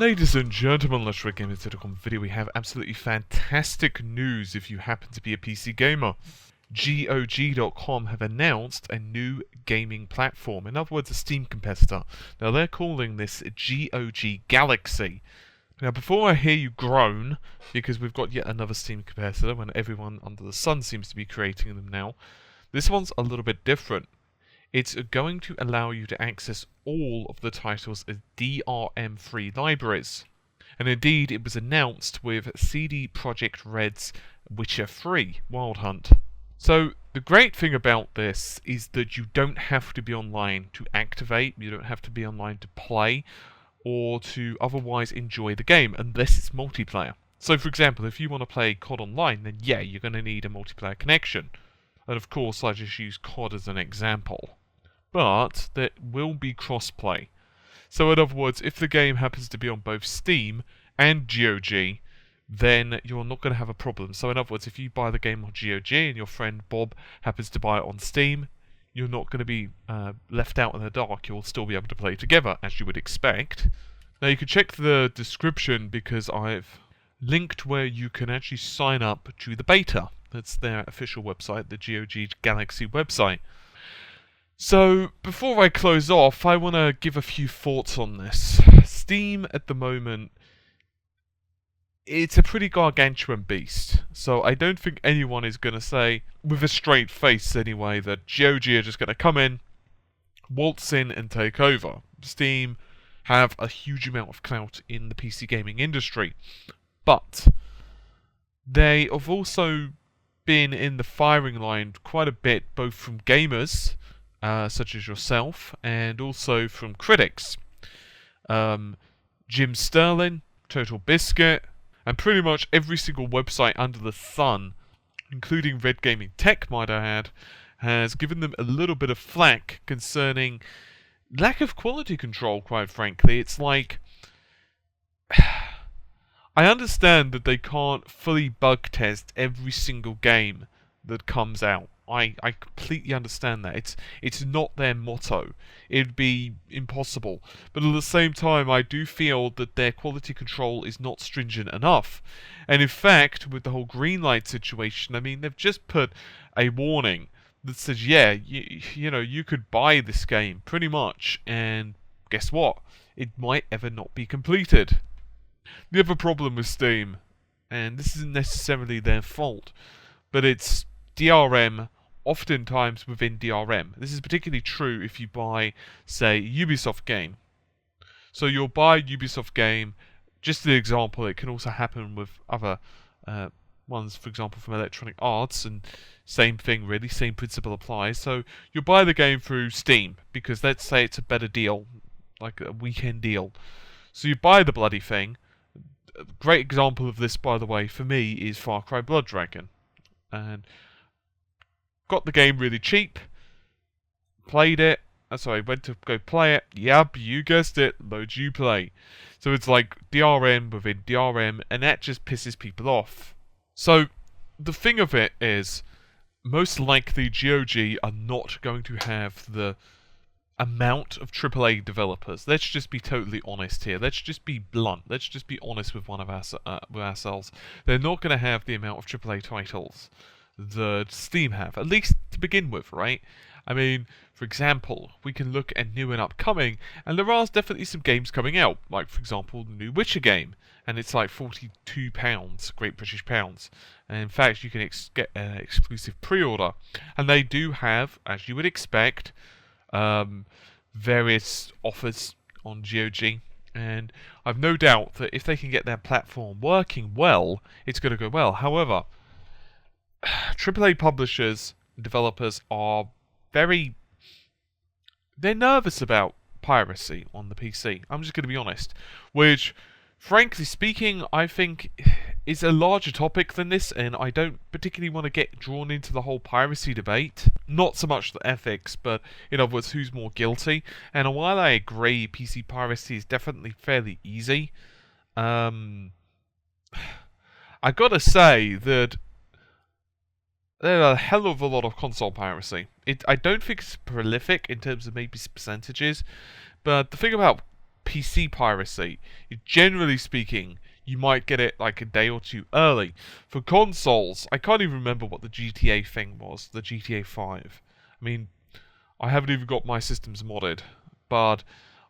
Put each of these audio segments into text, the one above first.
Ladies and gentlemen, let's Red Gamers video. We have absolutely fantastic news if you happen to be a PC gamer. GOG.com have announced a new gaming platform, in other words a Steam competitor. Now they're calling this GOG Galaxy. Now before I hear you groan, because we've got yet another Steam competitor when everyone under the sun seems to be creating them now, this one's a little bit different. It's going to allow you to access all of the titles as DRM-Free libraries. And indeed, it was announced with CD Projekt Red's Witcher 3 Wild Hunt. So, the great thing about this is that you don't have to be online to activate, you don't have to be online to play, or to otherwise enjoy the game, unless it's multiplayer. So, for example, if you want to play COD online, then yeah, you're going to need a multiplayer connection. And of course, I just use COD as an example. But there will be crossplay. So in other words, if the game happens to be on both Steam and GOG, then you're not going to have a problem. So in other words, if you buy the game on GOG and your friend Bob happens to buy it on Steam, you're not going to be left out in the dark. You'll still be able to play together, as you would expect. Now you can check the description because I've linked where you can actually sign up to the beta. That's their official website, the GOG Galaxy website. So, before I close off, I want to give a few thoughts on this. Steam, at the moment, it's a pretty gargantuan beast. So, I don't think anyone is going to say, with a straight face anyway, that GOG are just going to come in, waltz in and take over. Steam have a huge amount of clout in the PC gaming industry. But, they have also been in the firing line quite a bit, both from gamers, such as yourself, and also from critics. Jim Sterling, Total Biscuit, and pretty much every single website under the sun, including Red Gaming Tech, might I add, has given them a little bit of flack concerning lack of quality control, quite frankly. It's like, I understand that they can't fully bug test every single game that comes out. I completely understand that. It's not their motto. It'd be impossible. But at the same time, I do feel that their quality control is not stringent enough. And in fact, with the whole green light situation, I mean, they've just put a warning that says, yeah, you know, you could buy this game, pretty much, and guess what? It might ever not be completed. The other problem with Steam, and this isn't necessarily their fault, but it's DRM oftentimes within DRM. This is particularly true if you buy, say, a Ubisoft game. So you'll buy a Ubisoft game, just an example, it can also happen with other ones, for example, from Electronic Arts, and same thing really, same principle applies. So you'll buy the game through Steam, because let's say it's a better deal, like a weekend deal. So you buy the bloody thing. A great example of this, by the way, for me, is Far Cry Blood Dragon. And got the game really cheap, played it, went to go play it, yep, you guessed it, load you play. So it's like DRM within DRM, and that just pisses people off. So, the thing of it is, most likely GOG are not going to have the amount of AAA developers. Let's just be totally honest here. Let's just be blunt. Let's just be honest with with ourselves. They're not going to have the amount of AAA titles that Steam have, at least to begin with, right? I mean, for example, we can look at new and upcoming, and there are definitely some games coming out, like, for example, the new Witcher game, and it's like £42, Great British Pounds, and in fact, you can get an exclusive pre-order, and they do have, as you would expect, various offers on GOG, and I've no doubt that if they can get their platform working well, it's going to go well. However, AAA publishers and developers are they're nervous about piracy on the PC. I'm just going to be honest. Which, frankly speaking, I think is a larger topic than this, and I don't particularly want to get drawn into the whole piracy debate. Not so much the ethics, but in other words, who's more guilty. And while I agree PC piracy is definitely fairly easy, I gotta say that there are a hell of a lot of console piracy. I don't think it's prolific in terms of maybe percentages, but the thing about PC piracy, generally speaking, you might get it like a day or two early. For consoles, I can't even remember what the GTA thing was, the GTA 5. I mean, I haven't even got my systems modded, but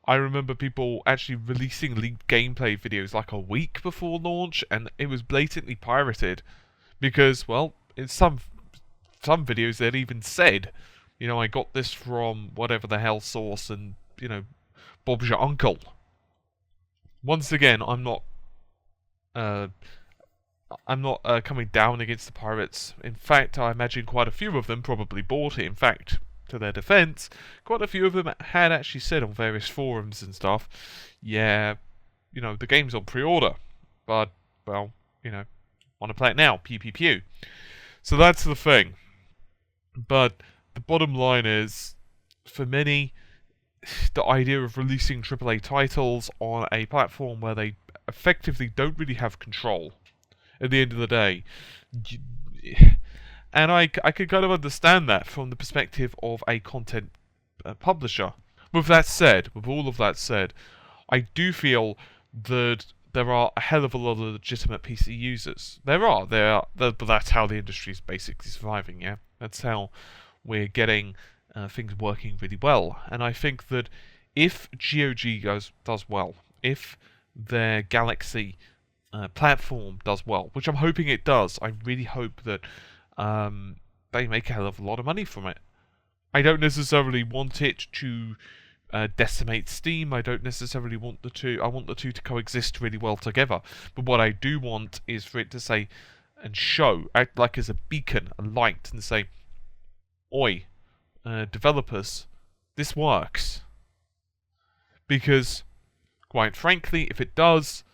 I remember people actually releasing leaked gameplay videos like a week before launch, and it was blatantly pirated. Because, well, in some videos they'd even said, you know, I got this from whatever the hell source, and, you know, Bob's your uncle. Once again, I'm not coming down against the pirates. In fact, I imagine quite a few of them probably bought it. In fact, to their defense, quite a few of them had actually said on various forums and stuff, yeah, you know, the game's on pre-order, but, well, you know, want to play it now, pew pew pew. So that's the thing. But the bottom line is, for many, the idea of releasing AAA titles on a platform where they effectively don't really have control at the end of the day, and I could kind of understand that from the perspective of a content publisher. With all of that said, I do feel that there are a hell of a lot of legitimate PC users. But that's how the industry is basically surviving, yeah? That's how we're getting things working really well. And I think that if GOG does well, if their Galaxy platform does well, which I'm hoping it does, I really hope that they make a hell of a lot of money from it. I don't necessarily want it to decimate Steam. I don't necessarily want the two. I want the two to coexist really well together. But what I do want is for it to say and act like as a beacon, a light, and say, "Oi, developers, this works." Because, quite frankly, if it does,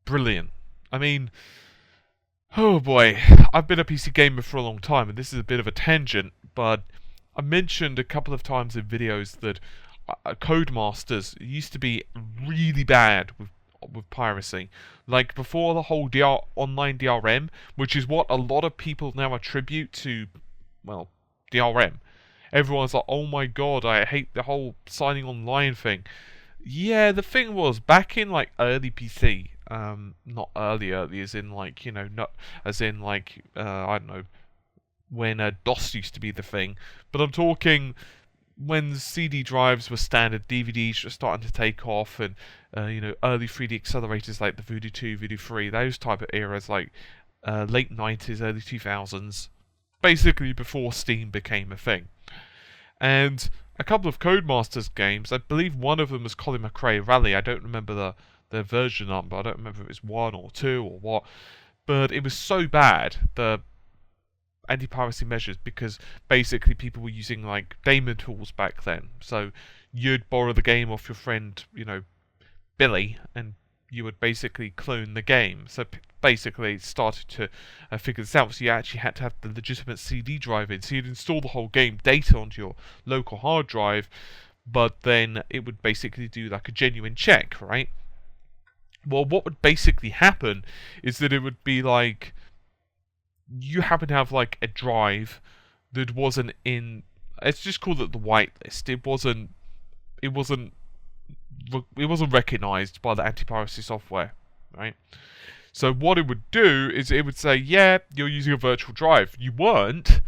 brilliant. I mean, oh boy, I've been a PC gamer for a long time, and this is a bit of a tangent, but I mentioned a couple of times in videos that Codemasters used to be really bad with piracy. Like, before the whole online DRM, which is what a lot of people now attribute to, well, DRM. Everyone's like, oh my god, I hate the whole signing online thing. Yeah, the thing was, back in, like, early PC, not early as in, like, you know, not as in, like, I don't know, when DOS used to be the thing, but I'm talking when CD drives were standard, DVDs were starting to take off, and you know, early 3D accelerators like the Voodoo 2, Voodoo 3, those type of eras, like late 90s, early 2000s, basically before Steam became a thing. And a couple of Codemasters games, I believe one of them was Colin McRae Rally, I don't remember the version number, I don't remember if it was 1 or 2 or what, but it was so bad, the anti-piracy measures, because basically people were using like daemon tools back then. So you'd borrow the game off your friend, you know, Billy, and you would basically clone the game. So basically it started to figure this out. So you actually had to have the legitimate CD drive in. So you'd install the whole game data onto your local hard drive, but then it would basically do like a genuine check, right? Well, what would basically happen is that it would be like, you happen to have like a drive that wasn't in, let's just call it the whitelist. It wasn't recognized by the anti-piracy software, right? So what it would do is it would say, yeah, you're using a virtual drive. You weren't.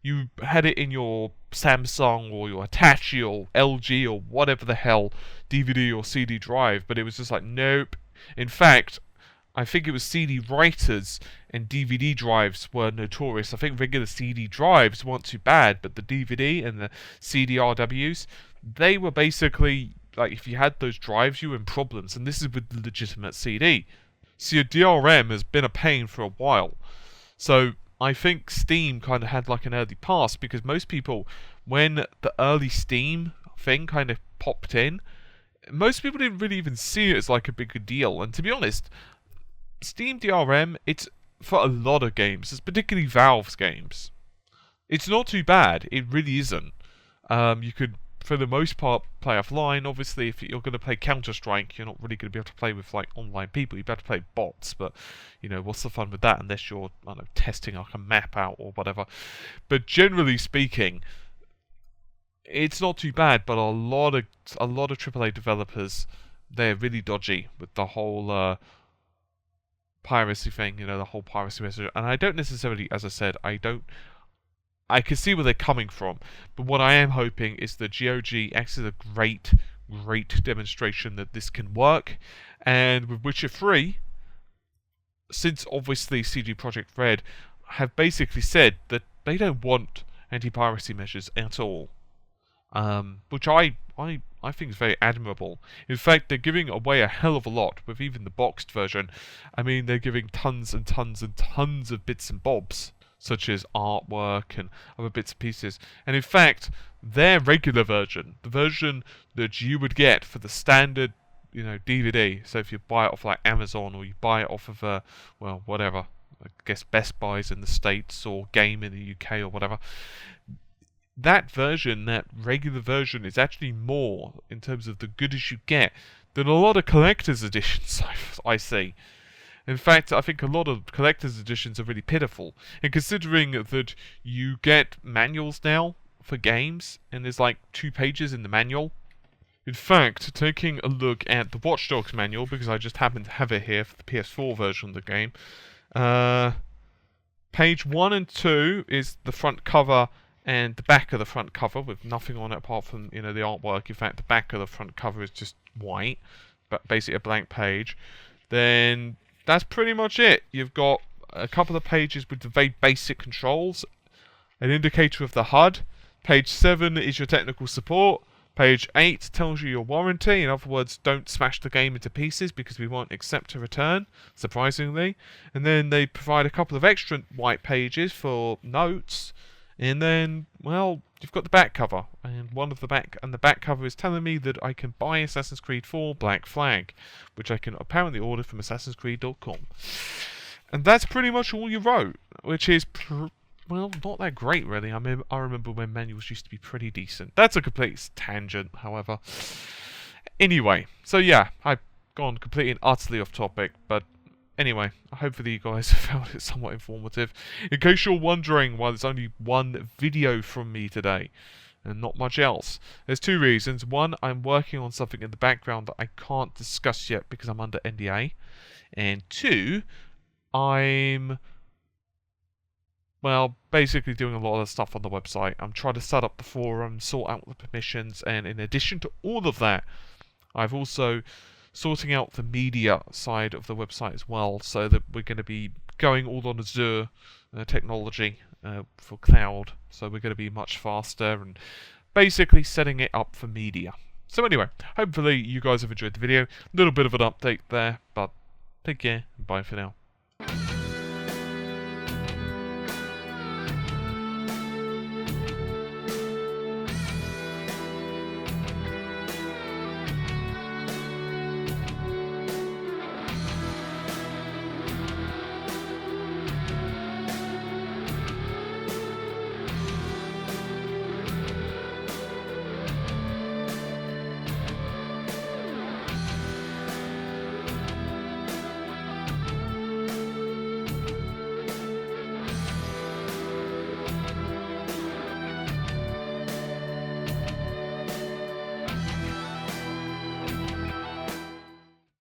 You had it in your Samsung or your Hitachi or LG or whatever the hell DVD or CD drive, but it was just like, nope. In fact, I think it was CD writers and DVD drives were notorious. I think regular CD drives weren't too bad, but the DVD and the CD-RWs, they were basically, like, if you had those drives, you were in problems, and this is with the legitimate CD. So your DRM has been a pain for a while. So I think Steam kind of had like an early pass, because most people, when the early Steam thing kind of popped in, most people didn't really even see it as like a bigger deal. And to be honest, Steam DRM, it's for a lot of games, it's particularly Valve's games, it's not too bad. It really isn't. You could, for the most part, play offline. Obviously, if you're going to play Counter-Strike, you're not really going to be able to play with like online people. You'd have to play bots, but you know, what's the fun with that unless you're, I don't know, testing like a map out or whatever. But generally speaking, it's not too bad. But a lot of AAA developers they're really dodgy with the whole piracy thing, the whole piracy message. And I don't necessarily, as I said, I can see where they're coming from, but what I am hoping is that GOG acts as a great demonstration that this can work. And with Witcher 3, since obviously CD Projekt Red have basically said that they don't want anti-piracy measures at all, which I think is very admirable. In fact, they're giving away a hell of a lot with even the boxed version. I mean, they're giving tons and tons and tons of bits and bobs, such as artwork and other bits and pieces. And in fact, their regular version, the version that you would get for the standard, DVD, so if you buy it off like Amazon or you buy it off of, whatever, I guess Best Buys in the States or Game in the UK or whatever, that version, that regular version, is actually more, in terms of the goodies you get, than a lot of collector's editions I see. In fact, I think a lot of collector's editions are really pitiful. And considering that you get manuals now for games, and there's like 2 pages in the manual. In fact, taking a look at the Watch Dogs manual, because I just happen to have it here for the PS4 version of the game, page 1 and 2 is the front cover and the back of the front cover with nothing on it apart from the artwork. In fact, the back of the front cover is just white, but basically a blank page. Then that's pretty much it. You've got a couple of pages with the very basic controls, an indicator of the HUD. Page 7 is your technical support. Page 8 tells you your warranty. In other words, don't smash the game into pieces because we won't accept a return, surprisingly. And then they provide a couple of extra white pages for notes. And then, well, you've got the back cover. And the back cover is telling me that I can buy Assassin's Creed 4 Black Flag, which I can apparently order from AssassinsCreed.com. And that's pretty much all you wrote, which is not that great, really. I remember when manuals used to be pretty decent. That's a complete tangent, however. Anyway, so yeah, I've gone completely and utterly off topic, but anyway, hopefully you guys have found it somewhat informative. In case you're wondering why there's only one video from me today, and not much else, there's 2 reasons. One, I'm working on something in the background that I can't discuss yet because I'm under NDA. And 2, I'm basically doing a lot of stuff on the website. I'm trying to set up the forum, sort out the permissions, and in addition to all of that, I've also sorting out the media side of the website as well, so that we're going to be going all on Azure technology for cloud, so we're going to be much faster and basically setting it up for media. So anyway, hopefully you guys have enjoyed the video. A little bit of an update there, but take care, and bye for now.